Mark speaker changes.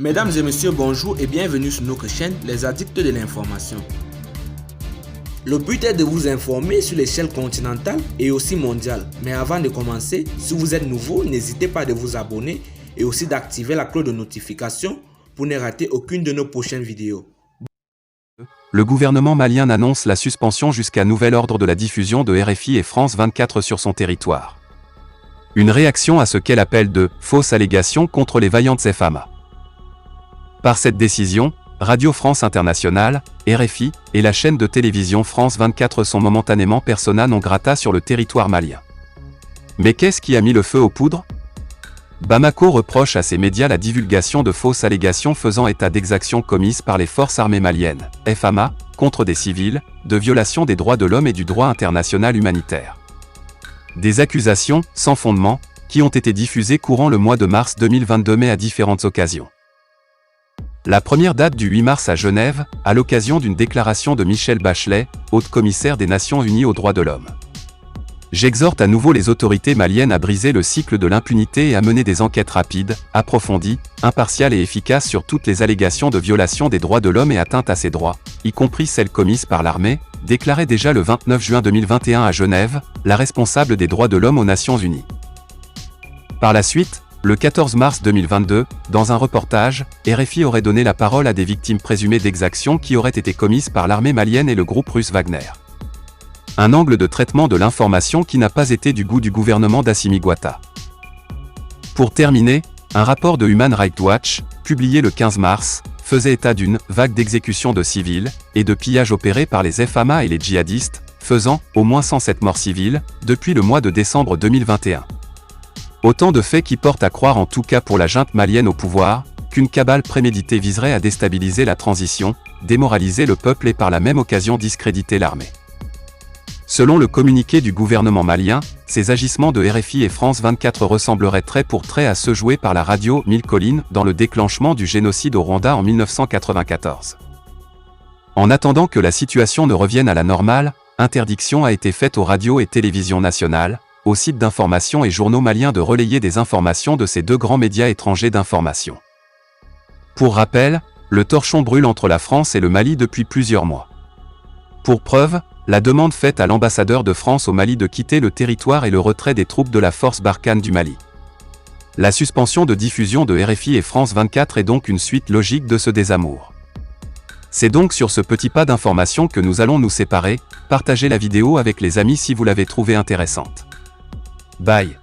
Speaker 1: Mesdames et messieurs, bonjour et bienvenue sur notre chaîne Les Addicts de l'information. Le but est de vous informer sur l'échelle continentale et aussi mondiale. Mais avant de commencer, si vous êtes nouveau, n'hésitez pas de vous abonner et aussi d'activer la cloche de notification pour ne rater aucune de nos prochaines vidéos.
Speaker 2: Le gouvernement malien annonce la suspension jusqu'à nouvel ordre de la diffusion de RFI et France 24 sur son territoire. Une réaction à ce qu'elle appelle de « fausses allégations contre les vaillantes FAMA ». Par cette décision, Radio France Internationale, RFI, et la chaîne de télévision France 24 sont momentanément persona non grata sur le territoire malien. Mais qu'est-ce qui a mis le feu aux poudres ? Bamako reproche à ces médias la divulgation de fausses allégations faisant état d'exactions commises par les forces armées maliennes, FAMA, contre des civils, de violation des droits de l'homme et du droit international humanitaire. Des accusations, sans fondement, qui ont été diffusées courant le mois de mars 2022 mais à différentes occasions. La première date du 8 mars à Genève, à l'occasion d'une déclaration de Michelle Bachelet, haute commissaire des Nations Unies aux droits de l'homme. J'exhorte à nouveau les autorités maliennes à briser le cycle de l'impunité et à mener des enquêtes rapides, approfondies, impartiales et efficaces sur toutes les allégations de violation des droits de l'homme et atteinte à ces droits, y compris celles commises par l'armée, déclarait déjà le 29 juin 2021 à Genève, la responsable des droits de l'homme aux Nations Unies. Par la suite, le 14 mars 2022, dans un reportage, RFI aurait donné la parole à des victimes présumées d'exactions qui auraient été commises par l'armée malienne et le groupe russe Wagner. Un angle de traitement de l'information qui n'a pas été du goût du gouvernement d'Assimi Goïta. Pour terminer, un rapport de Human Rights Watch, publié le 15 mars, faisait état d'une vague d'exécutions de civils et de pillages opérés par les FAMA et les djihadistes, faisant au moins 107 morts civiles depuis le mois de décembre 2021. Autant de faits qui portent à croire, en tout cas pour la junte malienne au pouvoir, qu'une cabale préméditée viserait à déstabiliser la transition, démoraliser le peuple et par la même occasion discréditer l'armée. Selon le communiqué du gouvernement malien, ces agissements de RFI et France 24 ressembleraient trait pour trait à ceux joués par la radio 1000 Collines dans le déclenchement du génocide au Rwanda en 1994. En attendant que la situation ne revienne à la normale, interdiction a été faite aux radios et télévisions nationales, aux sites d'information et journaux maliens de relayer des informations de ces deux grands médias étrangers d'information. Pour rappel, le torchon brûle entre la France et le Mali depuis plusieurs mois. Pour preuve, la demande faite à l'ambassadeur de France au Mali de quitter le territoire et le retrait des troupes de la force Barkhane du Mali. La suspension de diffusion de RFI et France 24 est donc une suite logique de ce désamour. C'est donc sur ce petit pas d'information que nous allons nous séparer. Partagez la vidéo avec les amis si vous l'avez trouvée intéressante. Bye.